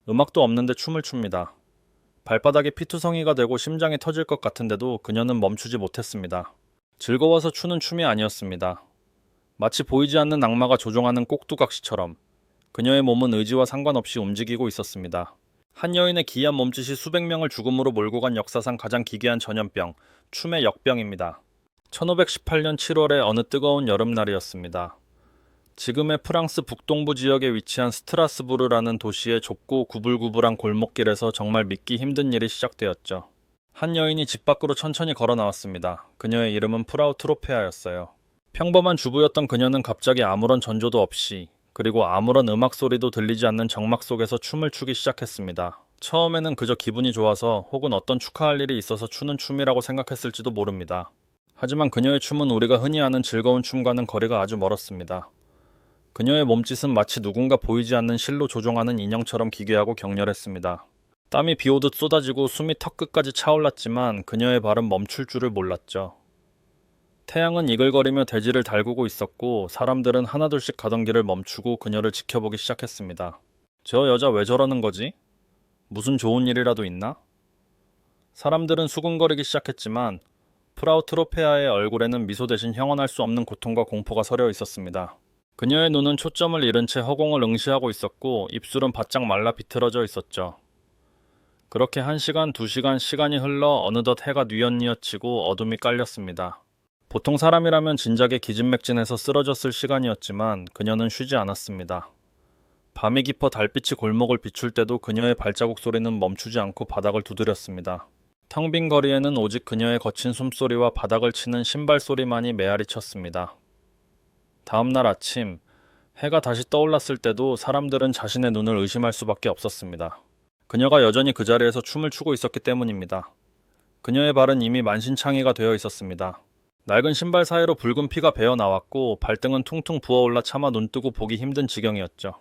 음악도 없는데 춤을 춥니다. 발바닥이 피투성이가 되고 심장이 터질 것 같은데도 그녀는 멈추지 못했습니다. 즐거워서 추는 춤이 아니었습니다. 마치 보이지 않는 악마가 조종하는 꼭두각시처럼 그녀의 몸은 의지와 상관없이 움직이고 있었습니다. 한 여인의 기이한 몸짓이 수백 명을 죽음으로 몰고 간 역사상 가장 기괴한 전염병, 춤의 역병입니다. 1518년 7월의 어느 뜨거운 여름날이었습니다. 지금의 프랑스 북동부 지역에 위치한 스트라스부르라는 도시의 좁고 구불구불한 골목길에서 정말 믿기 힘든 일이 시작되었죠. 한 여인이 집 밖으로 천천히 걸어 나왔습니다. 그녀의 이름은 프라우 트로페아였어요. 평범한 주부였던 그녀는 갑자기 아무런 전조도 없이 그리고 아무런 음악 소리도 들리지 않는 정막 속에서 춤을 추기 시작했습니다. 처음에는 그저 기분이 좋아서 혹은 어떤 축하할 일이 있어서 추는 춤이라고 생각했을지도 모릅니다. 하지만 그녀의 춤은 우리가 흔히 아는 즐거운 춤과는 거리가 아주 멀었습니다. 그녀의 몸짓은 마치 누군가 보이지 않는 실로 조종하는 인형처럼 기괴하고 격렬했습니다. 땀이 비오듯 쏟아지고 숨이 턱끝까지 차올랐지만 그녀의 발은 멈출 줄을 몰랐죠. 태양은 이글거리며 대지를 달구고 있었고 사람들은 하나둘씩 가던 길을 멈추고 그녀를 지켜보기 시작했습니다. 저 여자 왜 저러는 거지? 무슨 좋은 일이라도 있나? 사람들은 수군거리기 시작했지만 프라우 트로페아의 얼굴에는 미소 대신 형언할 수 없는 고통과 공포가 서려 있었습니다. 그녀의 눈은 초점을 잃은 채 허공을 응시하고 있었고 입술은 바짝 말라 비틀어져 있었죠. 그렇게 1시간, 2시간 시간이 흘러 어느덧 해가 뉘엿뉘엿치고 어둠이 깔렸습니다. 보통 사람이라면 진작에 기진맥진해서 쓰러졌을 시간이었지만 그녀는 쉬지 않았습니다. 밤이 깊어 달빛이 골목을 비출 때도 그녀의 발자국 소리는 멈추지 않고 바닥을 두드렸습니다. 텅 빈 거리에는 오직 그녀의 거친 숨소리와 바닥을 치는 신발 소리만이 메아리 쳤습니다. 다음날 아침, 해가 다시 떠올랐을 때도 사람들은 자신의 눈을 의심할 수밖에 없었습니다. 그녀가 여전히 그 자리에서 춤을 추고 있었기 때문입니다. 그녀의 발은 이미 만신창이가 되어 있었습니다. 낡은 신발 사이로 붉은 피가 배어 나왔고 발등은 퉁퉁 부어올라 차마 눈뜨고 보기 힘든 지경이었죠.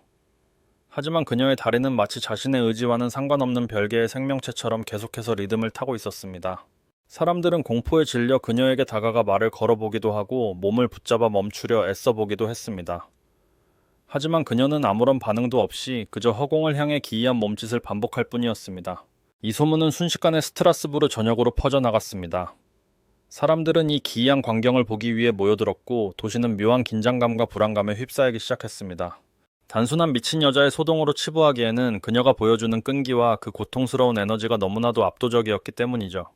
하지만 그녀의 다리는 마치 자신의 의지와는 상관없는 별개의 생명체처럼 계속해서 리듬을 타고 있었습니다. 사람들은 공포에 질려 그녀에게 다가가 말을 걸어보기도 하고 몸을 붙잡아 멈추려 애써보기도 했습니다. 하지만 그녀는 아무런 반응도 없이 그저 허공을 향해 기이한 몸짓을 반복할 뿐이었습니다. 이 소문은 순식간에 스트라스부르 전역으로 퍼져나갔습니다. 사람들은 이 기이한 광경을 보기 위해 모여들었고 도시는 묘한 긴장감과 불안감에 휩싸이기 시작했습니다. 단순한 미친 여자의 소동으로 치부하기에는 그녀가 보여주는 끈기와 그 고통스러운 에너지가 너무나도 압도적이었기 때문이죠.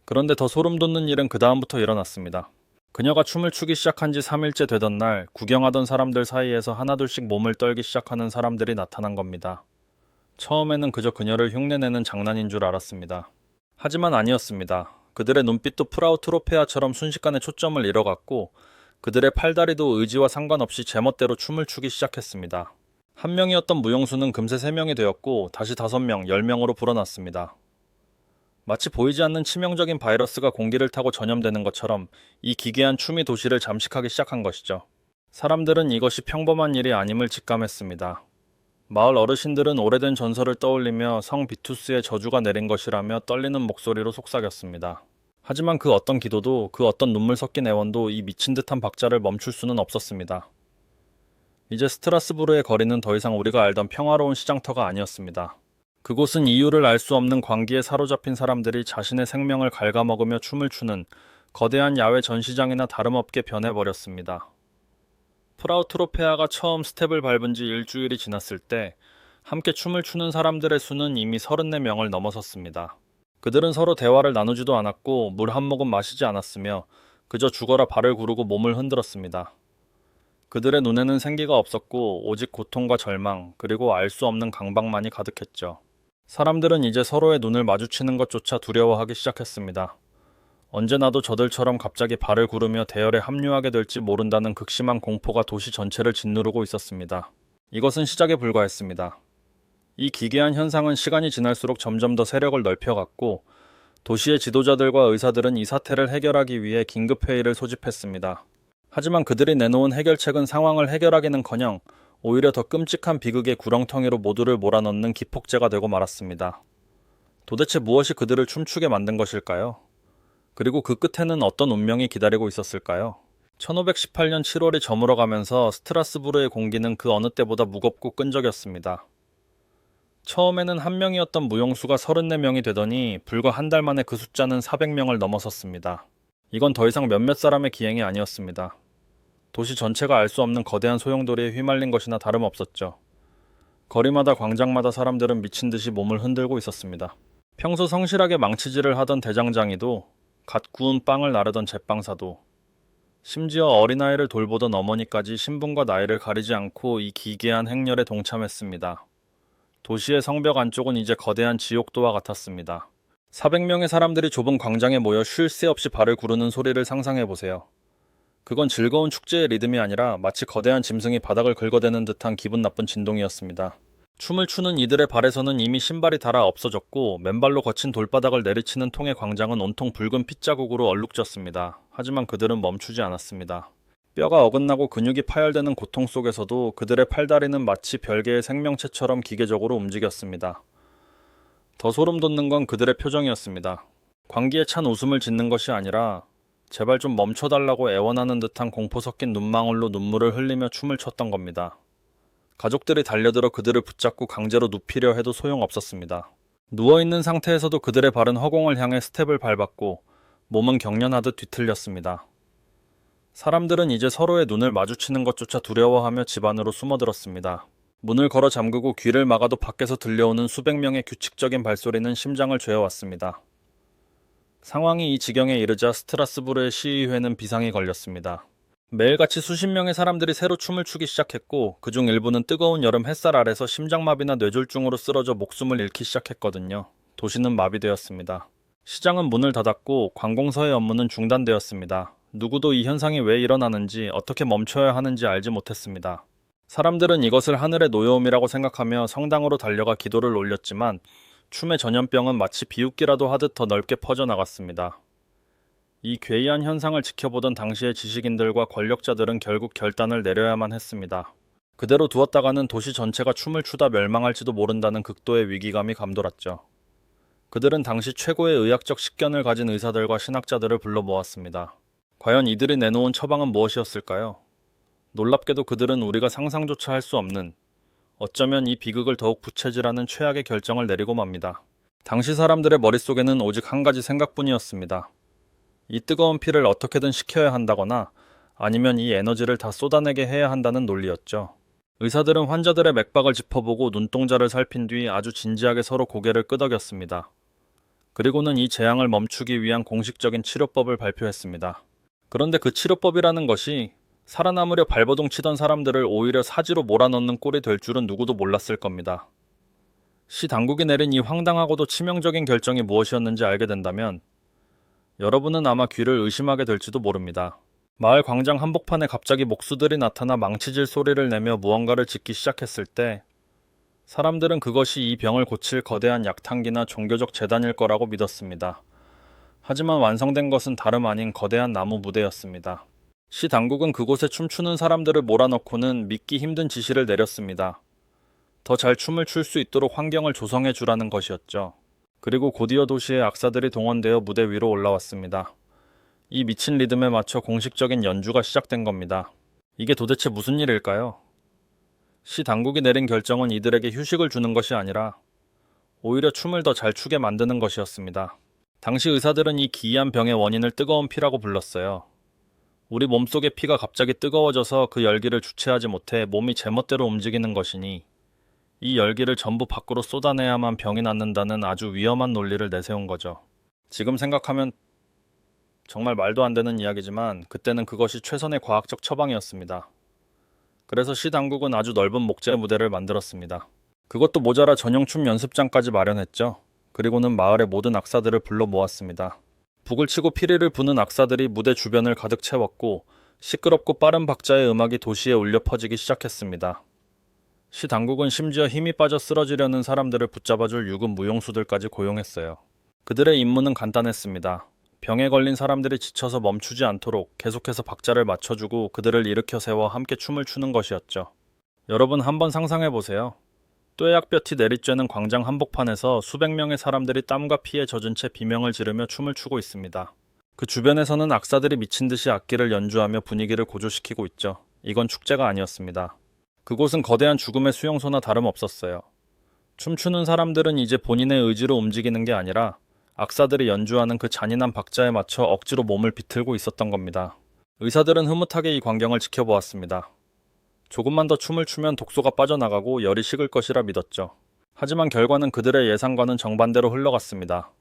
그런데 더 소름 돋는 일은 그 다음부터 일어났습니다. 그녀가 춤을 추기 시작한 지 3일째 되던 날 구경하던 사람들 사이에서 하나둘씩 몸을 떨기 시작하는 사람들이 나타난 겁니다. 처음에는 그저 그녀를 흉내내는 장난인 줄 알았습니다. 하지만 아니었습니다. 그들의 눈빛도 프라우 트로페아처럼 순식간에 초점을 잃어갔고 그들의 팔다리도 의지와 상관없이 제멋대로 춤을 추기 시작했습니다. 한 명이었던 무용수는 금세 3명이 되었고 다시 5명, 10명으로 불어났습니다. 마치 보이지 않는 치명적인 바이러스가 공기를 타고 전염되는 것처럼 이 기괴한 춤이 도시를 잠식하기 시작한 것이죠. 사람들은 이것이 평범한 일이 아님을 직감했습니다. 마을 어르신들은 오래된 전설을 떠올리며 성 비투스의 저주가 내린 것이라며 떨리는 목소리로 속삭였습니다. 하지만 그 어떤 기도도 그 어떤 눈물 섞인 애원도 이 미친 듯한 박자를 멈출 수는 없었습니다. 이제 스트라스부르의 거리는 더 이상 우리가 알던 평화로운 시장터가 아니었습니다. 그곳은 이유를 알 수 없는 광기에 사로잡힌 사람들이 자신의 생명을 갉아먹으며 춤을 추는 거대한 야외 전시장이나 다름없게 변해버렸습니다. 프라우 트로페아가 처음 스텝을 밟은 지 일주일이 지났을 때 함께 춤을 추는 사람들의 수는 이미 34명을 넘어섰습니다. 그들은 서로 대화를 나누지도 않았고 물 한 모금 마시지 않았으며 그저 죽어라 발을 구르고 몸을 흔들었습니다. 그들의 눈에는 생기가 없었고 오직 고통과 절망 그리고 알 수 없는 강박만이 가득했죠. 사람들은 이제 서로의 눈을 마주치는 것조차 두려워하기 시작했습니다. 언제 나도 저들처럼 갑자기 발을 구르며 대열에 합류하게 될지 모른다는 극심한 공포가 도시 전체를 짓누르고 있었습니다. 이것은 시작에 불과했습니다. 이 기괴한 현상은 시간이 지날수록 점점 더 세력을 넓혀갔고 도시의 지도자들과 의사들은 이 사태를 해결하기 위해 긴급회의를 소집했습니다. 하지만 그들이 내놓은 해결책은 상황을 해결하기는커녕 오히려 더 끔찍한 비극의 구렁텅이로 모두를 몰아넣는 기폭제가 되고 말았습니다. 도대체 무엇이 그들을 춤추게 만든 것일까요? 그리고 그 끝에는 어떤 운명이 기다리고 있었을까요? 1518년 7월이 저물어가면서 스트라스부르의 공기는 그 어느 때보다 무겁고 끈적였습니다. 처음에는 한 명이었던 무용수가 34명이 되더니 불과 한 달 만에 그 숫자는 400명을 넘어섰습니다. 이건 더 이상 몇몇 사람의 기행이 아니었습니다. 도시 전체가 알 수 없는 거대한 소용돌이에 휘말린 것이나 다름없었죠. 거리마다 광장마다 사람들은 미친 듯이 몸을 흔들고 있었습니다. 평소 성실하게 망치질을 하던 대장장이도, 갓 구운 빵을 나르던 제빵사도, 심지어 어린아이를 돌보던 어머니까지 신분과 나이를 가리지 않고 이 기괴한 행렬에 동참했습니다. 도시의 성벽 안쪽은 이제 거대한 지옥도와 같았습니다. 400명의 사람들이 좁은 광장에 모여 쉴 새 없이 발을 구르는 소리를 상상해보세요. 그건 즐거운 축제의 리듬이 아니라 마치 거대한 짐승이 바닥을 긁어대는 듯한 기분 나쁜 진동이었습니다. 춤을 추는 이들의 발에서는 이미 신발이 닳아 없어졌고 맨발로 거친 돌바닥을 내리치는 통의 광장은 온통 붉은 핏자국으로 얼룩졌습니다. 하지만 그들은 멈추지 않았습니다. 뼈가 어긋나고 근육이 파열되는 고통 속에서도 그들의 팔다리는 마치 별개의 생명체처럼 기계적으로 움직였습니다. 더 소름 돋는 건 그들의 표정이었습니다. 광기에 찬 웃음을 짓는 것이 아니라 제발 좀 멈춰달라고 애원하는 듯한 공포 섞인 눈망울로 눈물을 흘리며 춤을 췄던 겁니다. 가족들이 달려들어 그들을 붙잡고 강제로 눕히려 해도 소용없었습니다. 누워있는 상태에서도 그들의 발은 허공을 향해 스텝을 밟았고 몸은 경련하듯 뒤틀렸습니다. 사람들은 이제 서로의 눈을 마주치는 것조차 두려워하며 집 안으로 숨어들었습니다. 문을 걸어 잠그고 귀를 막아도 밖에서 들려오는 수백 명의 규칙적인 발소리는 심장을 죄어왔습니다. 상황이 이 지경에 이르자 스트라스부르의 시의회는 비상이 걸렸습니다. 매일같이 수십 명의 사람들이 새로 춤을 추기 시작했고 그중 일부는 뜨거운 여름 햇살 아래서 심장마비나 뇌졸중으로 쓰러져 목숨을 잃기 시작했거든요. 도시는 마비되었습니다. 시장은 문을 닫았고 관공서의 업무는 중단되었습니다. 누구도 이 현상이 왜 일어나는지 어떻게 멈춰야 하는지 알지 못했습니다. 사람들은 이것을 하늘의 노여움이라고 생각하며 성당으로 달려가 기도를 올렸지만 춤의 전염병은 마치 비웃기라도 하듯 더 넓게 퍼져나갔습니다. 이 괴이한 현상을 지켜보던 당시의 지식인들과 권력자들은 결국 결단을 내려야만 했습니다. 그대로 두었다가는 도시 전체가 춤을 추다 멸망할지도 모른다는 극도의 위기감이 감돌았죠. 그들은 당시 최고의 의학적 식견을 가진 의사들과 신학자들을 불러 모았습니다. 과연 이들이 내놓은 처방은 무엇이었을까요? 놀랍게도 그들은 우리가 상상조차 할 수 없는, 어쩌면 이 비극을 더욱 부채질하는 최악의 결정을 내리고 맙니다. 당시 사람들의 머릿속에는 오직 한 가지 생각뿐이었습니다. 이 뜨거운 피를 어떻게든 식혀야 한다거나 아니면 이 에너지를 다 쏟아내게 해야 한다는 논리였죠. 의사들은 환자들의 맥박을 짚어보고 눈동자를 살핀 뒤 아주 진지하게 서로 고개를 끄덕였습니다. 그리고는 이 재앙을 멈추기 위한 공식적인 치료법을 발표했습니다. 그런데 그 치료법이라는 것이 살아남으려 발버둥 치던 사람들을 오히려 사지로 몰아넣는 꼴이 될 줄은 누구도 몰랐을 겁니다. 시 당국이 내린 이 황당하고도 치명적인 결정이 무엇이었는지 알게 된다면 여러분은 아마 귀를 의심하게 될지도 모릅니다. 마을 광장 한복판에 갑자기 목수들이 나타나 망치질 소리를 내며 무언가를 짓기 시작했을 때 사람들은 그것이 이 병을 고칠 거대한 약탕기나 종교적 재단일 거라고 믿었습니다. 하지만 완성된 것은 다름 아닌 거대한 나무 무대였습니다. 시 당국은 그곳에 춤추는 사람들을 몰아넣고는 믿기 힘든 지시를 내렸습니다. 더 잘 춤을 출 수 있도록 환경을 조성해 주라는 것이었죠. 그리고 곧이어 도시의 악사들이 동원되어 무대 위로 올라왔습니다. 이 미친 리듬에 맞춰 공식적인 연주가 시작된 겁니다. 이게 도대체 무슨 일일까요? 시 당국이 내린 결정은 이들에게 휴식을 주는 것이 아니라 오히려 춤을 더 잘 추게 만드는 것이었습니다. 당시 의사들은 이 기이한 병의 원인을 뜨거운 피라고 불렀어요. 우리 몸속의 피가 갑자기 뜨거워져서 그 열기를 주체하지 못해 몸이 제멋대로 움직이는 것이니 이 열기를 전부 밖으로 쏟아내야만 병이 낫는다는 아주 위험한 논리를 내세운 거죠. 지금 생각하면 정말 말도 안 되는 이야기지만 그때는 그것이 최선의 과학적 처방이었습니다. 그래서 시 당국은 아주 넓은 목재 무대를 만들었습니다. 그것도 모자라 전용 춤 연습장까지 마련했죠. 그리고는 마을의 모든 악사들을 불러 모았습니다. 북을 치고 피리를 부는 악사들이 무대 주변을 가득 채웠고 시끄럽고 빠른 박자의 음악이 도시에 울려 퍼지기 시작했습니다. 시 당국은 심지어 힘이 빠져 쓰러지려는 사람들을 붙잡아줄 유급 무용수들까지 고용했어요. 그들의 임무는 간단했습니다. 병에 걸린 사람들이 지쳐서 멈추지 않도록 계속해서 박자를 맞춰주고 그들을 일으켜 세워 함께 춤을 추는 것이었죠. 여러분 한번 상상해보세요. 뙤약볕이 내리쬐는 광장 한복판에서 수백 명의 사람들이 땀과 피에 젖은 채 비명을 지르며 춤을 추고 있습니다. 그 주변에서는 악사들이 미친 듯이 악기를 연주하며 분위기를 고조시키고 있죠. 이건 축제가 아니었습니다. 그곳은 거대한 죽음의 수용소나 다름없었어요. 춤추는 사람들은 이제 본인의 의지로 움직이는 게 아니라 악사들이 연주하는 그 잔인한 박자에 맞춰 억지로 몸을 비틀고 있었던 겁니다. 의사들은 흐뭇하게 이 광경을 지켜보았습니다. 조금만 더 춤을 추면 독소가 빠져나가고 열이 식을 것이라 믿었죠. 하지만 결과는 그들의 예상과는 정반대로 흘러갔습니다.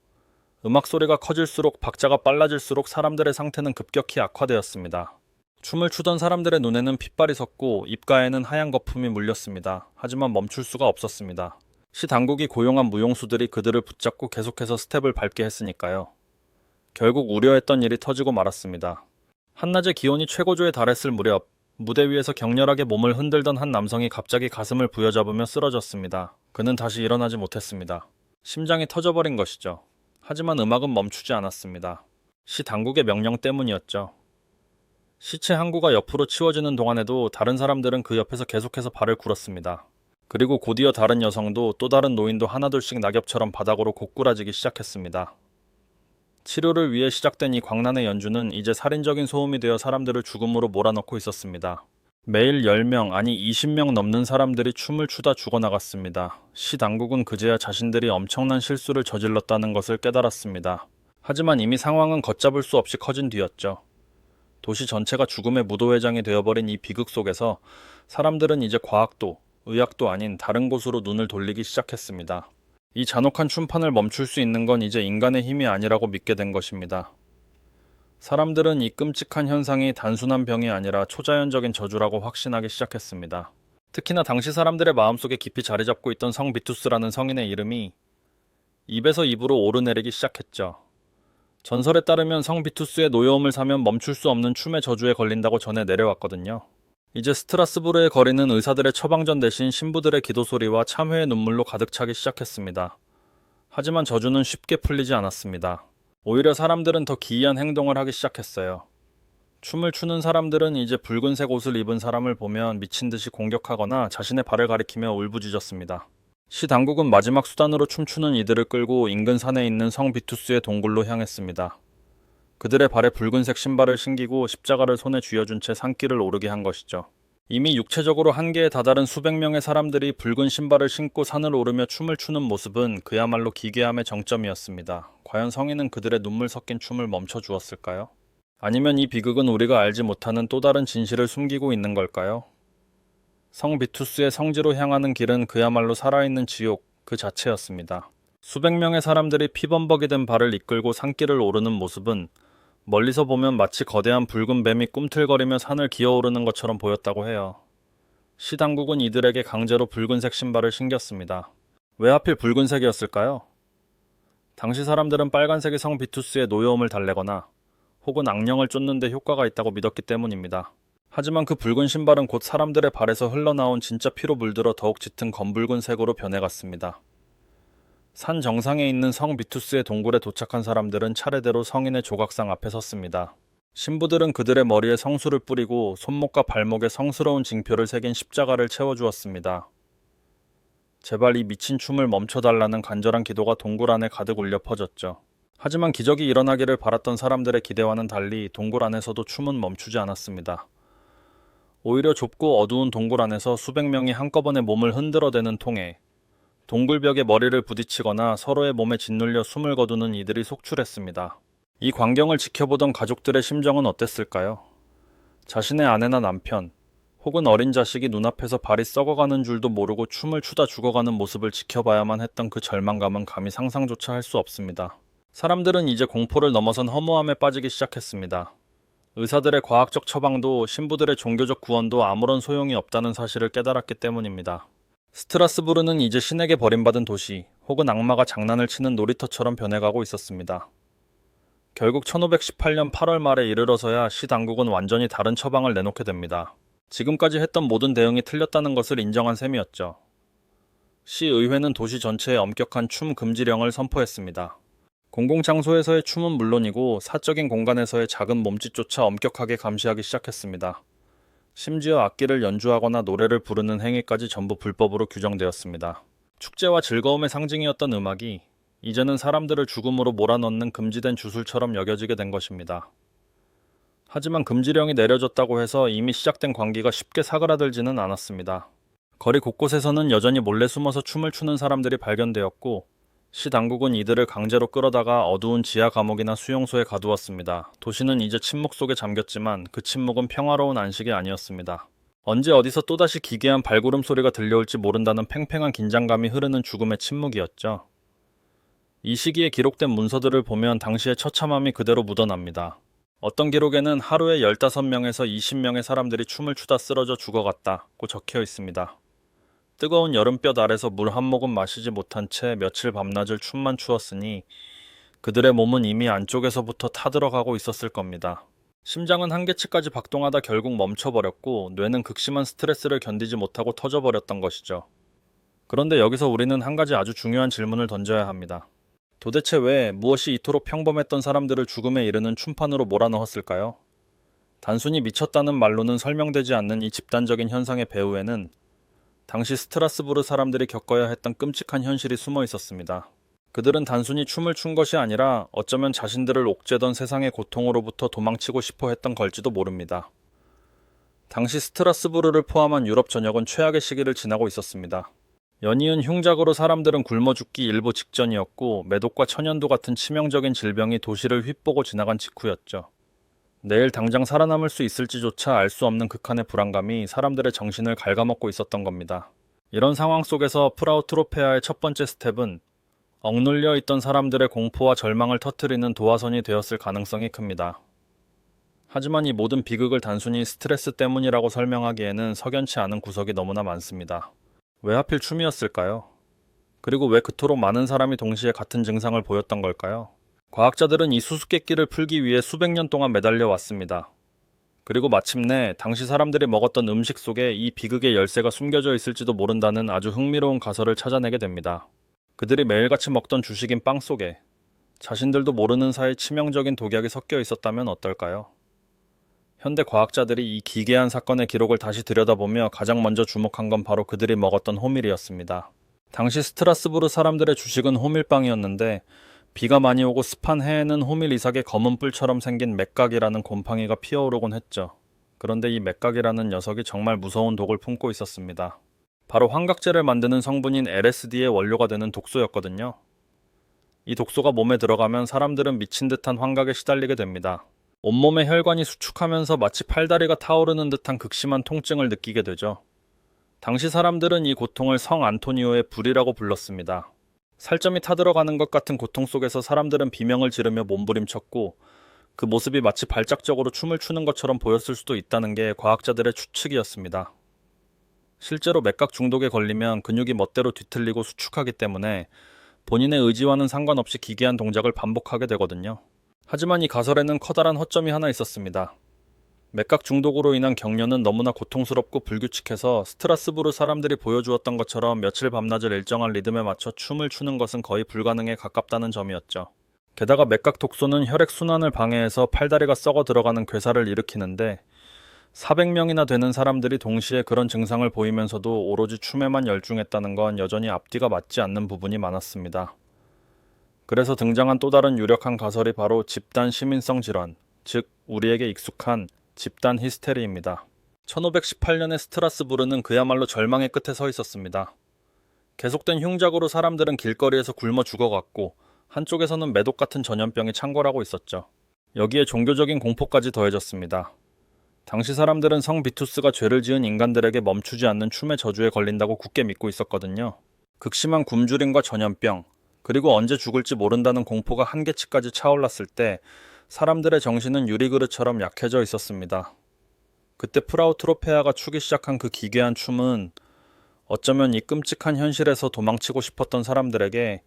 음악 소리가 커질수록 박자가 빨라질수록 사람들의 상태는 급격히 악화되었습니다. 춤을 추던 사람들의 눈에는 핏발이 섰고 입가에는 하얀 거품이 물렸습니다. 하지만 멈출 수가 없었습니다. 시 당국이 고용한 무용수들이 그들을 붙잡고 계속해서 스텝을 밟게 했으니까요. 결국 우려했던 일이 터지고 말았습니다. 한낮에 기온이 최고조에 달했을 무렵 무대 위에서 격렬하게 몸을 흔들던 한 남성이 갑자기 가슴을 부여잡으며 쓰러졌습니다. 그는 다시 일어나지 못했습니다. 심장이 터져버린 것이죠. 하지만 음악은 멈추지 않았습니다. 시 당국의 명령 때문이었죠. 시체 한 구가 옆으로 치워지는 동안에도 다른 사람들은 그 옆에서 계속해서 발을 굴었습니다. 그리고 곧이어 다른 여성도 또 다른 노인도 하나둘씩 낙엽처럼 바닥으로 고꾸라지기 시작했습니다. 치료를 위해 시작된 이 광란의 연주는 이제 살인적인 소음이 되어 사람들을 죽음으로 몰아넣고 있었습니다. 매일 10명 아니 20명 넘는 사람들이 춤을 추다 죽어나갔습니다. 시 당국은 그제야 자신들이 엄청난 실수를 저질렀다는 것을 깨달았습니다. 하지만 이미 상황은 걷잡을 수 없이 커진 뒤였죠. 도시 전체가 죽음의 무도회장이 되어버린 이 비극 속에서 사람들은 이제 과학도, 의학도 아닌 다른 곳으로 눈을 돌리기 시작했습니다. 이 잔혹한 춤판을 멈출 수 있는 건 이제 인간의 힘이 아니라고 믿게 된 것입니다. 사람들은 이 끔찍한 현상이 단순한 병이 아니라 초자연적인 저주라고 확신하기 시작했습니다. 특히나 당시 사람들의 마음속에 깊이 자리 잡고 있던 성 비투스라는 성인의 이름이 입에서 입으로 오르내리기 시작했죠. 전설에 따르면 성 비투스의 노여움을 사면 멈출 수 없는 춤의 저주에 걸린다고 전해 내려왔거든요. 이제 스트라스부르의 거리는 의사들의 처방전 대신 신부들의 기도 소리와 참회의 눈물로 가득 차기 시작했습니다. 하지만 저주는 쉽게 풀리지 않았습니다. 오히려 사람들은 더 기이한 행동을 하기 시작했어요. 춤을 추는 사람들은 이제 붉은색 옷을 입은 사람을 보면 미친 듯이 공격하거나 자신의 발을 가리키며 울부짖었습니다. 시 당국은 마지막 수단으로 춤추는 이들을 끌고 인근 산에 있는 성 비투스의 동굴로 향했습니다. 그들의 발에 붉은색 신발을 신기고 십자가를 손에 쥐어준 채 산길을 오르게 한 것이죠. 이미 육체적으로 한계에 다다른 수백 명의 사람들이 붉은 신발을 신고 산을 오르며 춤을 추는 모습은 그야말로 기괴함의 정점이었습니다. 과연 성인은 그들의 눈물 섞인 춤을 멈춰 주었을까요? 아니면 이 비극은 우리가 알지 못하는 또 다른 진실을 숨기고 있는 걸까요? 성 비투스의 성지로 향하는 길은 그야말로 살아있는 지옥 그 자체였습니다. 수백 명의 사람들이 피범벅이 된 발을 이끌고 산길을 오르는 모습은 멀리서 보면 마치 거대한 붉은 뱀이 꿈틀거리며 산을 기어오르는 것처럼 보였다고 해요. 시 당국은 이들에게 강제로 붉은색 신발을 신겼습니다. 왜 하필 붉은색이었을까요? 당시 사람들은 빨간색이 성 비투스의 노여움을 달래거나 혹은 악령을 쫓는 데 효과가 있다고 믿었기 때문입니다. 하지만 그 붉은 신발은 곧 사람들의 발에서 흘러나온 진짜 피로 물들어 더욱 짙은 검붉은 색으로 변해갔습니다. 산 정상에 있는 성 비투스의 동굴에 도착한 사람들은 차례대로 성인의 조각상 앞에 섰습니다. 신부들은 그들의 머리에 성수를 뿌리고 손목과 발목에 성스러운 징표를 새긴 십자가를 채워주었습니다. 제발 이 미친 춤을 멈춰달라는 간절한 기도가 동굴 안에 가득 울려 퍼졌죠. 하지만 기적이 일어나기를 바랐던 사람들의 기대와는 달리 동굴 안에서도 춤은 멈추지 않았습니다. 오히려 좁고 어두운 동굴 안에서 수백 명이 한꺼번에 몸을 흔들어대는 통에 동굴벽에 머리를 부딪히거나 서로의 몸에 짓눌려 숨을 거두는 이들이 속출했습니다. 이 광경을 지켜보던 가족들의 심정은 어땠을까요? 자신의 아내나 남편, 혹은 어린 자식이 눈앞에서 발이 썩어가는 줄도 모르고 춤을 추다 죽어가는 모습을 지켜봐야만 했던 그 절망감은 감히 상상조차 할 수 없습니다. 사람들은 이제 공포를 넘어선 허무함에 빠지기 시작했습니다. 의사들의 과학적 처방도 신부들의 종교적 구원도 아무런 소용이 없다는 사실을 깨달았기 때문입니다. 스트라스부르는 이제 신에게 버림받은 도시, 혹은 악마가 장난을 치는 놀이터처럼 변해가고 있었습니다. 결국 1518년 8월 말에 이르러서야 시 당국은 완전히 다른 처방을 내놓게 됩니다. 지금까지 했던 모든 대응이 틀렸다는 것을 인정한 셈이었죠. 시 의회는 도시 전체에 엄격한 춤 금지령을 선포했습니다. 공공장소에서의 춤은 물론이고 사적인 공간에서의 작은 몸짓조차 엄격하게 감시하기 시작했습니다. 심지어 악기를 연주하거나 노래를 부르는 행위까지 전부 불법으로 규정되었습니다. 축제와 즐거움의 상징이었던 음악이 이제는 사람들을 죽음으로 몰아넣는 금지된 주술처럼 여겨지게 된 것입니다. 하지만 금지령이 내려졌다고 해서 이미 시작된 광기가 쉽게 사그라들지는 않았습니다. 거리 곳곳에서는 여전히 몰래 숨어서 춤을 추는 사람들이 발견되었고, 시 당국은 이들을 강제로 끌어다가 어두운 지하 감옥이나 수용소에 가두었습니다. 도시는 이제 침묵 속에 잠겼지만 그 침묵은 평화로운 안식이 아니었습니다. 언제 어디서 또다시 기괴한 발구름 소리가 들려올지 모른다는 팽팽한 긴장감이 흐르는 죽음의 침묵이었죠. 이 시기에 기록된 문서들을 보면 당시의 처참함이 그대로 묻어납니다. 어떤 기록에는 하루에 15명에서 20명의 사람들이 춤을 추다 쓰러져 죽어갔다고 적혀 있습니다. 뜨거운 여름볕 아래서 물 한 모금 마시지 못한 채 며칠 밤낮을 춤만 추었으니 그들의 몸은 이미 안쪽에서부터 타들어가고 있었을 겁니다. 심장은 한계치까지 박동하다 결국 멈춰버렸고 뇌는 극심한 스트레스를 견디지 못하고 터져버렸던 것이죠. 그런데 여기서 우리는 한 가지 아주 중요한 질문을 던져야 합니다. 도대체 왜 무엇이 이토록 평범했던 사람들을 죽음에 이르는 춤판으로 몰아넣었을까요? 단순히 미쳤다는 말로는 설명되지 않는 이 집단적인 현상의 배후에는 당시 스트라스부르 사람들이 겪어야 했던 끔찍한 현실이 숨어 있었습니다. 그들은 단순히 춤을 춘 것이 아니라 어쩌면 자신들을 옥죄던 세상의 고통으로부터 도망치고 싶어 했던 걸지도 모릅니다. 당시 스트라스부르를 포함한 유럽 전역은 최악의 시기를 지나고 있었습니다. 연이은 흉작으로 사람들은 굶어 죽기 일보 직전이었고 매독과 천연두 같은 치명적인 질병이 도시를 휩보고 지나간 직후였죠. 내일 당장 살아남을 수 있을지조차 알 수 없는 극한의 불안감이 사람들의 정신을 갉아먹고 있었던 겁니다. 이런 상황 속에서 프라우트로페아의 첫 번째 스텝은 억눌려 있던 사람들의 공포와 절망을 터뜨리는 도화선이 되었을 가능성이 큽니다. 하지만 이 모든 비극을 단순히 스트레스 때문이라고 설명하기에는 석연치 않은 구석이 너무나 많습니다. 왜 하필 춤이었을까요? 그리고 왜 그토록 많은 사람이 동시에 같은 증상을 보였던 걸까요? 과학자들은 이 수수께끼를 풀기 위해 수백 년 동안 매달려 왔습니다. 그리고 마침내 당시 사람들이 먹었던 음식 속에 이 비극의 열쇠가 숨겨져 있을지도 모른다는 아주 흥미로운 가설을 찾아내게 됩니다. 그들이 매일같이 먹던 주식인 빵 속에 자신들도 모르는 사이 치명적인 독약이 섞여 있었다면 어떨까요? 현대 과학자들이 이 기괴한 사건의 기록을 다시 들여다보며 가장 먼저 주목한 건 바로 그들이 먹었던 호밀이었습니다. 당시 스트라스부르 사람들의 주식은 호밀빵이었는데 비가 많이 오고 습한 해에는 호밀 이삭에 검은 뿔처럼 생긴 맥각이라는 곰팡이가 피어오르곤 했죠. 그런데 이 맥각이라는 녀석이 정말 무서운 독을 품고 있었습니다. 바로 환각제를 만드는 성분인 LSD의 원료가 되는 독소였거든요. 이 독소가 몸에 들어가면 사람들은 미친 듯한 환각에 시달리게 됩니다. 온몸의 혈관이 수축하면서 마치 팔다리가 타오르는 듯한 극심한 통증을 느끼게 되죠. 당시 사람들은 이 고통을 성 안토니오의 불이라고 불렀습니다. 살점이 타들어가는 것 같은 고통 속에서 사람들은 비명을 지르며 몸부림쳤고 그 모습이 마치 발작적으로 춤을 추는 것처럼 보였을 수도 있다는 게 과학자들의 추측이었습니다. 실제로 맥각 중독에 걸리면 근육이 멋대로 뒤틀리고 수축하기 때문에 본인의 의지와는 상관없이 기괴한 동작을 반복하게 되거든요. 하지만 이 가설에는 커다란 허점이 하나 있었습니다. 맥각 중독으로 인한 격려는 너무나 고통스럽고 불규칙해서 스트라스부르 사람들이 보여주었던 것처럼 며칠 밤낮을 일정한 리듬에 맞춰 춤을 추는 것은 거의 불가능에 가깝다는 점이었죠. 게다가 맥각 독소는 혈액순환을 방해해서 팔다리가 썩어 들어가는 괴사를 일으키는데 400명이나 되는 사람들이 동시에 그런 증상을 보이면서도 오로지 춤에만 열중했다는 건 여전히 앞뒤가 맞지 않는 부분이 많았습니다. 그래서 등장한 또 다른 유력한 가설이 바로 집단 시민성 질환, 즉 우리에게 익숙한 집단 히스테리입니다. 1518년의 스트라스부르는 그야말로 절망의 끝에 서 있었습니다. 계속된 흉작으로 사람들은 길거리에서 굶어 죽어갔고 한쪽에서는 매독 같은 전염병이 창궐하고 있었죠. 여기에 종교적인 공포까지 더해졌습니다. 당시 사람들은 성 비투스가 죄를 지은 인간들에게 멈추지 않는 춤의 저주에 걸린다고 굳게 믿고 있었거든요. 극심한 굶주림과 전염병, 그리고 언제 죽을지 모른다는 공포가 한계치까지 차올랐을 때 사람들의 정신은 유리그릇처럼 약해져 있었습니다. 그때 프라우트로페아가 추기 시작한 그 기괴한 춤은 어쩌면 이 끔찍한 현실에서 도망치고 싶었던 사람들에게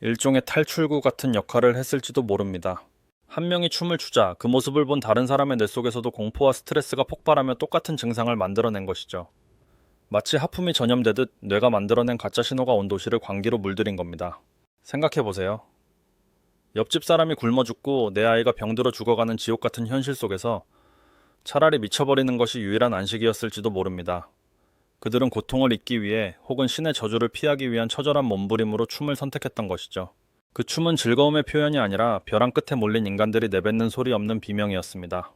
일종의 탈출구 같은 역할을 했을지도 모릅니다. 한 명이 춤을 추자 그 모습을 본 다른 사람의 뇌 속에서도 공포와 스트레스가 폭발하며 똑같은 증상을 만들어낸 것이죠. 마치 하품이 전염되듯 뇌가 만들어낸 가짜 신호가 온 도시를 광기로 물들인 겁니다. 생각해보세요. 옆집 사람이 굶어 죽고 내 아이가 병들어 죽어가는 지옥 같은 현실 속에서 차라리 미쳐버리는 것이 유일한 안식이었을지도 모릅니다. 그들은 고통을 잊기 위해 혹은 신의 저주를 피하기 위한 처절한 몸부림으로 춤을 선택했던 것이죠. 그 춤은 즐거움의 표현이 아니라 벼랑 끝에 몰린 인간들이 내뱉는 소리 없는 비명이었습니다.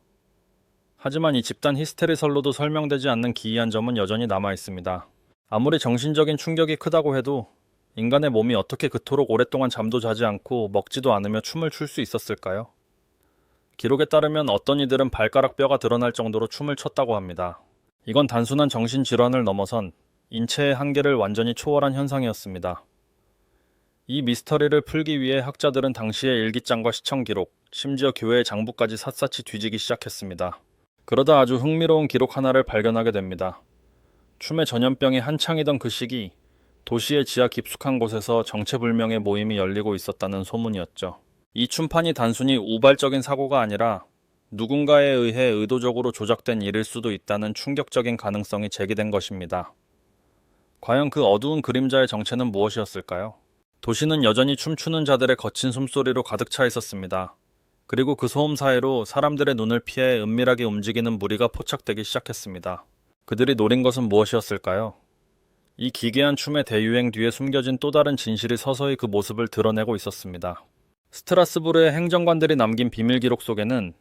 하지만 이 집단 히스테리설로도 설명되지 않는 기이한 점은 여전히 남아 있습니다. 아무리 정신적인 충격이 크다고 해도 인간의 몸이 어떻게 그토록 오랫동안 잠도 자지 않고 먹지도 않으며 춤을 출 수 있었을까요? 기록에 따르면 어떤 이들은 발가락 뼈가 드러날 정도로 춤을 췄다고 합니다. 이건 단순한 정신질환을 넘어선 인체의 한계를 완전히 초월한 현상이었습니다. 이 미스터리를 풀기 위해 학자들은 당시의 일기장과 시청 기록, 심지어 교회의 장부까지 샅샅이 뒤지기 시작했습니다. 그러다 아주 흥미로운 기록 하나를 발견하게 됩니다. 춤의 전염병이 한창이던 그 시기, 도시의 지하 깊숙한 곳에서 정체불명의 모임이 열리고 있었다는 소문이었죠. 이 춤판이 단순히 우발적인 사고가 아니라 누군가에 의해 의도적으로 조작된 일일 수도 있다는 충격적인 가능성이 제기된 것입니다. 과연 그 어두운 그림자의 정체는 무엇이었을까요? 도시는 여전히 춤추는 자들의 거친 숨소리로 가득 차 있었습니다. 그리고 그 소음 사이로 사람들의 눈을 피해 은밀하게 움직이는 무리가 포착되기 시작했습니다. 그들이 노린 것은 무엇이었을까요? 이 기괴한 춤의 대유행 뒤에 숨겨진 또 다른 진실이 서서히 그 모습을 드러내고 있었습니다. 스트라스부르의 행정관들이 남긴 비밀 기록 속에는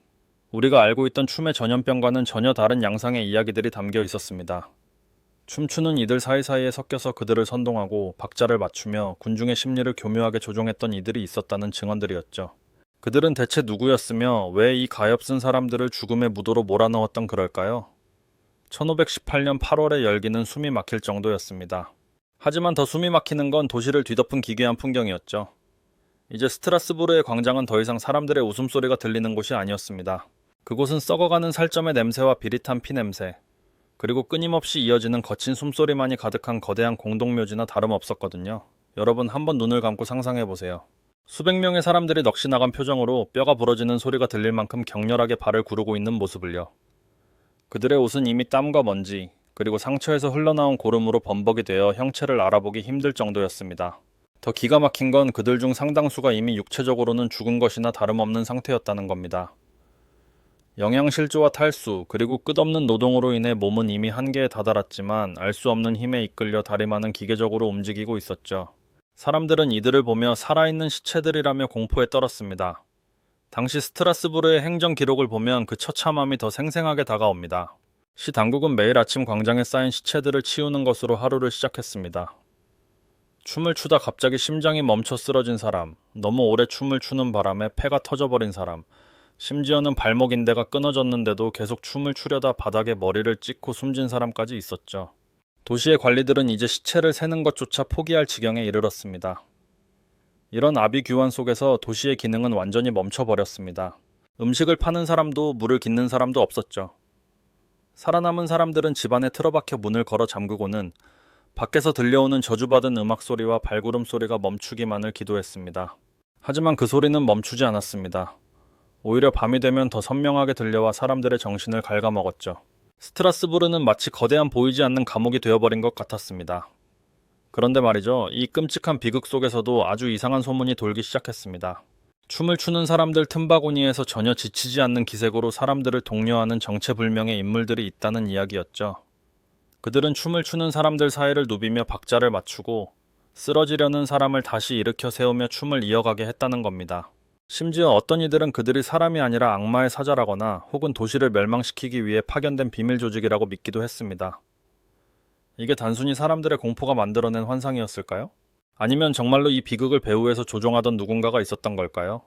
우리가 알고 있던 춤의 전염병과는 전혀 다른 양상의 이야기들이 담겨 있었습니다. 춤추는 이들 사이사이에 섞여서 그들을 선동하고 박자를 맞추며 군중의 심리를 교묘하게 조종했던 이들이 있었다는 증언들이었죠. 그들은 대체 누구였으며 왜 이 가엾은 사람들을 죽음의 무도로 몰아넣었던 그럴까요? 1518년 8월에 열기는 숨이 막힐 정도였습니다. 하지만 더 숨이 막히는 건 도시를 뒤덮은 기괴한 풍경이었죠. 이제 스트라스부르의 광장은 더 이상 사람들의 웃음소리가 들리는 곳이 아니었습니다. 그곳은 썩어가는 살점의 냄새와 비릿한 피냄새, 그리고 끊임없이 이어지는 거친 숨소리만이 가득한 거대한 공동묘지나 다름없었거든요. 여러분 한번 눈을 감고 상상해보세요. 수백 명의 사람들이 넋이 나간 표정으로 뼈가 부러지는 소리가 들릴 만큼 격렬하게 발을 구르고 있는 모습을요. 그들의 옷은 이미 땀과 먼지, 그리고 상처에서 흘러나온 고름으로 범벅이 되어 형체를 알아보기 힘들 정도였습니다. 더 기가 막힌 건 그들 중 상당수가 이미 육체적으로는 죽은 것이나 다름없는 상태였다는 겁니다. 영양실조와 탈수, 그리고 끝없는 노동으로 인해 몸은 이미 한계에 다다랐지만 알 수 없는 힘에 이끌려 다리만은 기계적으로 움직이고 있었죠. 사람들은 이들을 보며 살아있는 시체들이라며 공포에 떨었습니다. 당시 스트라스부르의 행정 기록을 보면 그 처참함이 더 생생하게 다가옵니다. 시 당국은 매일 아침 광장에 쌓인 시체들을 치우는 것으로 하루를 시작했습니다. 춤을 추다 갑자기 심장이 멈춰 쓰러진 사람, 너무 오래 춤을 추는 바람에 폐가 터져버린 사람, 심지어는 발목 인대가 끊어졌는데도 계속 춤을 추려다 바닥에 머리를 찍고 숨진 사람까지 있었죠. 도시의 관리들은 이제 시체를 세는 것조차 포기할 지경에 이르렀습니다. 이런 아비규환 속에서 도시의 기능은 완전히 멈춰버렸습니다. 음식을 파는 사람도 물을 깃는 사람도 없었죠. 살아남은 사람들은 집안에 틀어박혀 문을 걸어 잠그고는 밖에서 들려오는 저주받은 음악 소리와 발구름 소리가 멈추기만을 기도했습니다. 하지만 그 소리는 멈추지 않았습니다. 오히려 밤이 되면 더 선명하게 들려와 사람들의 정신을 갉아먹었죠. 스트라스부르는 마치 거대한 보이지 않는 감옥이 되어버린 것 같았습니다. 그런데 말이죠, 이 끔찍한 비극 속에서도 아주 이상한 소문이 돌기 시작했습니다. 춤을 추는 사람들 틈바구니에서 전혀 지치지 않는 기색으로 사람들을 독려하는 정체불명의 인물들이 있다는 이야기였죠. 그들은 춤을 추는 사람들 사이를 누비며 박자를 맞추고 쓰러지려는 사람을 다시 일으켜 세우며 춤을 이어가게 했다는 겁니다. 심지어 어떤 이들은 그들이 사람이 아니라 악마의 사자라거나 혹은 도시를 멸망시키기 위해 파견된 비밀 조직이라고 믿기도 했습니다. 이게 단순히 사람들의 공포가 만들어낸 환상이었을까요? 아니면 정말로 이 비극을 배후에서 조종하던 누군가가 있었던 걸까요?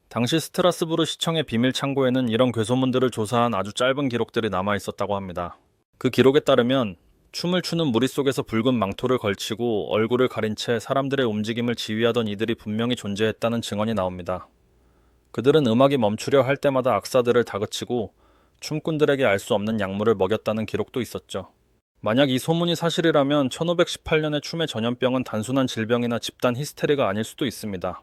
당시 스트라스부르 시청의 비밀 창고에는 이런 괴소문들을 조사한 아주 짧은 기록들이 남아 있었다고 합니다. 그 기록에 따르면 춤을 추는 무리 속에서 붉은 망토를 걸치고 얼굴을 가린 채 사람들의 움직임을 지휘하던 이들이 분명히 존재했다는 증언이 나옵니다. 그들은 음악이 멈추려 할 때마다 악사들을 다그치고 춤꾼들에게 알 수 없는 약물을 먹였다는 기록도 있었죠. 만약 이 소문이 사실이라면 1518년의 춤의 전염병은 단순한 질병이나 집단 히스테리가 아닐 수도 있습니다.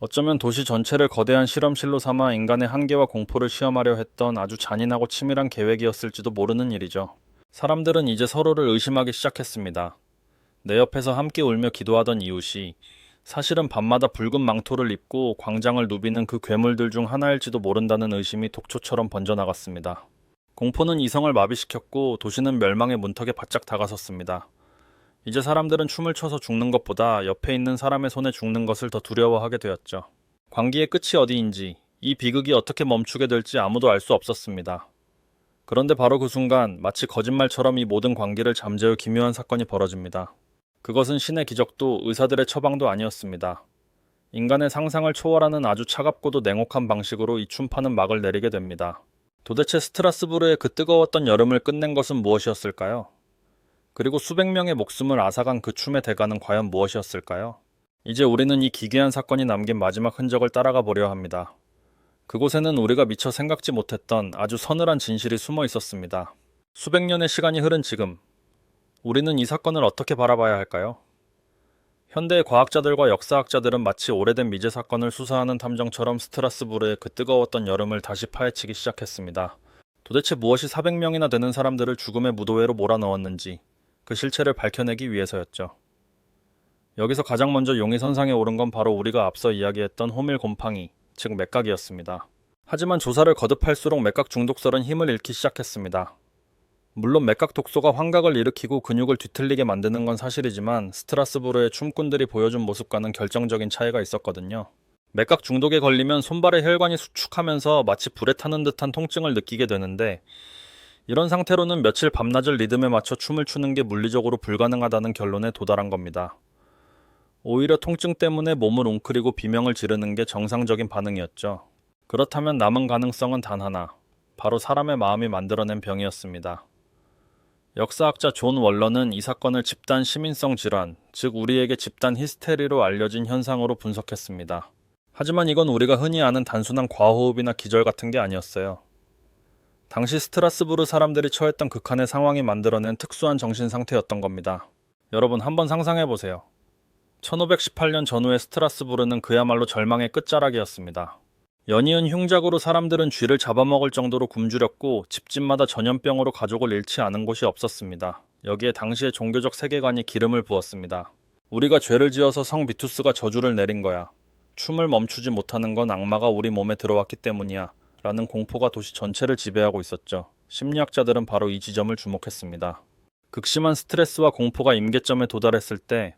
어쩌면 도시 전체를 거대한 실험실로 삼아 인간의 한계와 공포를 시험하려 했던 아주 잔인하고 치밀한 계획이었을지도 모르는 일이죠. 사람들은 이제 서로를 의심하기 시작했습니다. 내 옆에서 함께 울며 기도하던 이웃이 사실은 밤마다 붉은 망토를 입고 광장을 누비는 그 괴물들 중 하나일지도 모른다는 의심이 독초처럼 번져나갔습니다. 공포는 이성을 마비시켰고 도시는 멸망의 문턱에 바짝 다가섰습니다. 이제 사람들은 춤을 춰서 죽는 것보다 옆에 있는 사람의 손에 죽는 것을 더 두려워하게 되었죠. 광기의 끝이 어디인지, 이 비극이 어떻게 멈추게 될지 아무도 알 수 없었습니다. 그런데 바로 그 순간 마치 거짓말처럼 이 모든 광기를 잠재울 기묘한 사건이 벌어집니다. 그것은 신의 기적도 의사들의 처방도 아니었습니다. 인간의 상상을 초월하는 아주 차갑고도 냉혹한 방식으로 이 춤파는 막을 내리게 됩니다. 도대체 스트라스부르의 그 뜨거웠던 여름을 끝낸 것은 무엇이었을까요? 그리고 수백 명의 목숨을 앗아간 그 춤의 대가는 과연 무엇이었을까요? 이제 우리는 이 기괴한 사건이 남긴 마지막 흔적을 따라가 보려 합니다. 그곳에는 우리가 미처 생각지 못했던 아주 서늘한 진실이 숨어 있었습니다. 수백 년의 시간이 흐른 지금, 우리는 이 사건을 어떻게 바라봐야 할까요? 현대의 과학자들과 역사학자들은 마치 오래된 미제 사건을 수사하는 탐정처럼 스트라스부르의 그 뜨거웠던 여름을 다시 파헤치기 시작했습니다. 도대체 무엇이 400명이나 되는 사람들을 죽음의 무도회로 몰아넣었는지 그 실체를 밝혀내기 위해서였죠. 여기서 가장 먼저 용의선상에 오른 건 바로 우리가 앞서 이야기했던 호밀 곰팡이, 즉 맥각이었습니다. 하지만 조사를 거듭할수록 맥각 중독설은 힘을 잃기 시작했습니다. 물론 맥각 독소가 환각을 일으키고 근육을 뒤틀리게 만드는 건 사실이지만 스트라스부르의 춤꾼들이 보여준 모습과는 결정적인 차이가 있었거든요. 맥각 중독에 걸리면 손발의 혈관이 수축하면서 마치 불에 타는 듯한 통증을 느끼게 되는데, 이런 상태로는 며칠 밤낮을 리듬에 맞춰 춤을 추는 게 물리적으로 불가능하다는 결론에 도달한 겁니다. 오히려 통증 때문에 몸을 웅크리고 비명을 지르는 게 정상적인 반응이었죠. 그렇다면 남은 가능성은 단 하나, 바로 사람의 마음이 만들어낸 병이었습니다. 역사학자 존 월런은 이 사건을 집단 시민성 질환, 즉 우리에게 집단 히스테리로 알려진 현상으로 분석했습니다. 하지만 이건 우리가 흔히 아는 단순한 과호흡이나 기절 같은 게 아니었어요. 당시 스트라스부르 사람들이 처했던 극한의 상황이 만들어낸 특수한 정신 상태였던 겁니다. 여러분 한번 상상해보세요. 1518년 전후의 스트라스부르는 그야말로 절망의 끝자락이었습니다. 연이은 흉작으로 사람들은 쥐를 잡아먹을 정도로 굶주렸고 집집마다 전염병으로 가족을 잃지 않은 곳이 없었습니다. 여기에 당시의 종교적 세계관이 기름을 부었습니다. 우리가 죄를 지어서 성 비투스가 저주를 내린 거야. 춤을 멈추지 못하는 건 악마가 우리 몸에 들어왔기 때문이야. 라는 공포가 도시 전체를 지배하고 있었죠. 심리학자들은 바로 이 지점을 주목했습니다. 극심한 스트레스와 공포가 임계점에 도달했을 때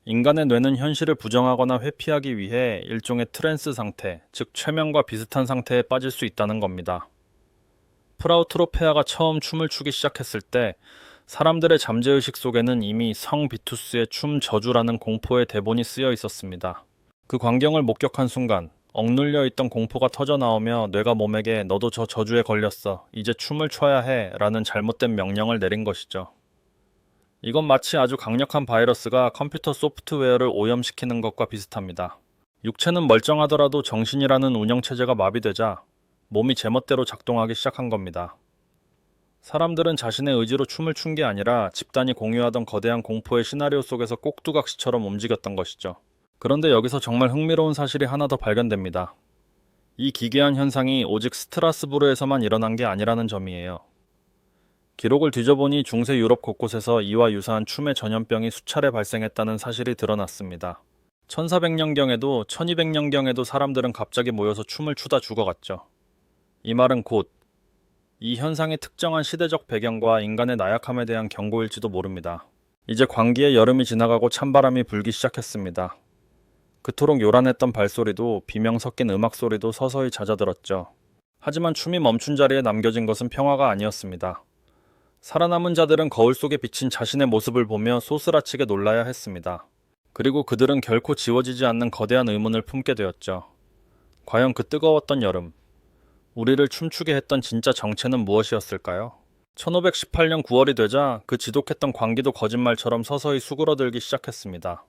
인간의 뇌는 현실을 부정하거나 회피하기 위해 일종의 트랜스 상태, 즉 최면과 비슷한 상태에 빠질 수 있다는 겁니다. 프라우트로페아가 처음 춤을 추기 시작했을 때 사람들의 잠재의식 속에는 이미 성 비투스의 춤 저주라는 공포의 대본이 쓰여 있었습니다. 그 광경을 목격한 순간 억눌려 있던 공포가 터져나오며 뇌가 몸에게 너도 저 저주에 걸렸어, 이제 춤을 춰야 해 라는 잘못된 명령을 내린 것이죠. 이건 마치 아주 강력한 바이러스가 컴퓨터 소프트웨어를 오염시키는 것과 비슷합니다. 육체는 멀쩡하더라도 정신이라는 운영체제가 마비되자 몸이 제멋대로 작동하기 시작한 겁니다. 사람들은 자신의 의지로 춤을 춘 게 아니라 집단이 공유하던 거대한 공포의 시나리오 속에서 꼭두각시처럼 움직였던 것이죠. 그런데 여기서 정말 흥미로운 사실이 하나 더 발견됩니다. 이 기괴한 현상이 오직 스트라스부르에서만 일어난 게 아니라는 점이에요. 기록을 뒤져보니 중세 유럽 곳곳에서 이와 유사한 춤의 전염병이 수차례 발생했다는 사실이 드러났습니다. 1400년경에도 1200년경에도 사람들은 갑자기 모여서 춤을 추다 죽어갔죠. 이 말은 곧 이 현상의 특정한 시대적 배경과 인간의 나약함에 대한 경고일지도 모릅니다. 이제 광기의 여름이 지나가고 찬바람이 불기 시작했습니다. 그토록 요란했던 발소리도 비명 섞인 음악 소리도 서서히 잦아들었죠. 하지만 춤이 멈춘 자리에 남겨진 것은 평화가 아니었습니다. 살아남은 자들은 거울 속에 비친 자신의 모습을 보며 소스라치게 놀라야 했습니다. 그리고 그들은 결코 지워지지 않는 거대한 의문을 품게 되었죠. 과연 그 뜨거웠던 여름, 우리를 춤추게 했던 진짜 정체는 무엇이었을까요? 1518년 9월이 되자 그 지독했던 광기도 거짓말처럼 서서히 수그러들기 시작했습니다.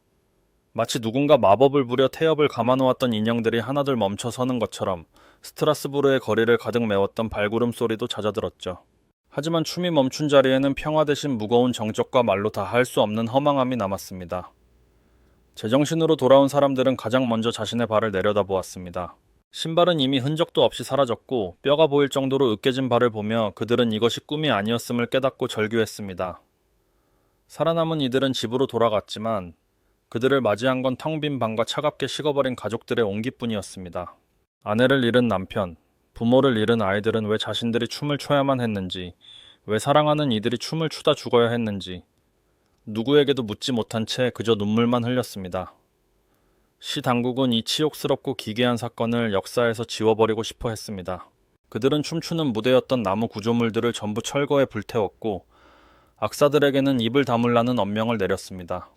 마치 누군가 마법을 부려 태엽을 감아놓았던 인형들이 하나둘 멈춰 서는 것처럼 스트라스부르의 거리를 가득 메웠던 발구름 소리도 잦아들었죠. 하지만 춤이 멈춘 자리에는 평화 대신 무거운 정적과 말로 다 할 수 없는 허망함이 남았습니다. 제정신으로 돌아온 사람들은 가장 먼저 자신의 발을 내려다보았습니다. 신발은 이미 흔적도 없이 사라졌고 뼈가 보일 정도로 으깨진 발을 보며 그들은 이것이 꿈이 아니었음을 깨닫고 절규했습니다. 살아남은 이들은 집으로 돌아갔지만 그들을 맞이한 건 텅 빈 방과 차갑게 식어버린 가족들의 온기뿐이었습니다. 아내를 잃은 남편, 부모를 잃은 아이들은 왜 자신들이 춤을 춰야만 했는지, 왜 사랑하는 이들이 춤을 추다 죽어야 했는지 누구에게도 묻지 못한 채 그저 눈물만 흘렸습니다. 시 당국은 이 치욕스럽고 기괴한 사건을 역사에서 지워버리고 싶어 했습니다. 그들은 춤추는 무대였던 나무 구조물들을 전부 철거해 불태웠고 악사들에게는 입을 다물라는 엄명을 내렸습니다.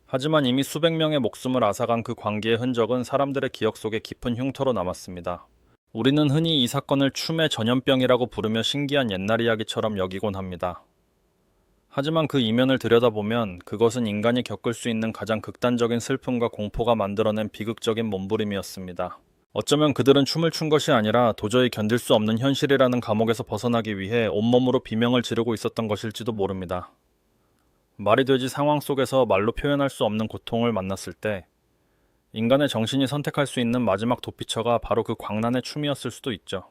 하지만 이미 수백 명의 목숨을 앗아간 그 광기의 흔적은 사람들의 기억 속에 깊은 흉터로 남았습니다. 우리는 흔히 이 사건을 춤의 전염병이라고 부르며 신기한 옛날 이야기처럼 여기곤 합니다. 하지만 그 이면을 들여다보면 그것은 인간이 겪을 수 있는 가장 극단적인 슬픔과 공포가 만들어낸 비극적인 몸부림이었습니다. 어쩌면 그들은 춤을 춘 것이 아니라 도저히 견딜 수 없는 현실이라는 감옥에서 벗어나기 위해 온몸으로 비명을 지르고 있었던 것일지도 모릅니다. 말이 되지 상황 속에서 말로 표현할 수 없는 고통을 만났을 때 인간의 정신이 선택할 수 있는 마지막 도피처가 바로 그 광란의 춤이었을 수도 있죠.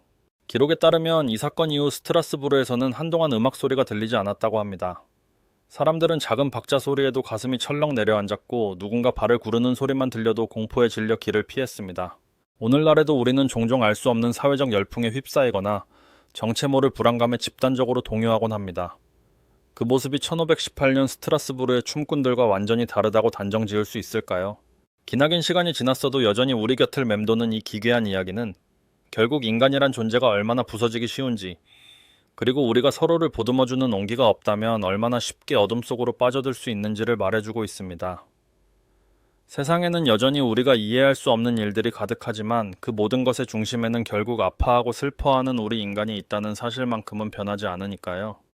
기록에 따르면 이 사건 이후 스트라스부르에서는 한동안 음악 소리가 들리지 않았다고 합니다. 사람들은 작은 박자 소리에도 가슴이 철렁 내려앉았고 누군가 발을 구르는 소리만 들려도 공포에 질려 길을 피했습니다. 오늘날에도 우리는 종종 알 수 없는 사회적 열풍에 휩싸이거나 정체 모를 불안감에 집단적으로 동요하곤 합니다. 그 모습이 1518년 스트라스부르의 춤꾼들과 완전히 다르다고 단정 지을 수 있을까요? 기나긴 시간이 지났어도 여전히 우리 곁을 맴도는 이 기괴한 이야기는 결국 인간이란 존재가 얼마나 부서지기 쉬운지, 그리고 우리가 서로를 보듬어주는 온기가 없다면 얼마나 쉽게 어둠 속으로 빠져들 수 있는지를 말해주고 있습니다. 세상에는 여전히 우리가 이해할 수 없는 일들이 가득하지만 그 모든 것의 중심에는 결국 아파하고 슬퍼하는 우리 인간이 있다는 사실만큼은 변하지 않으니까요.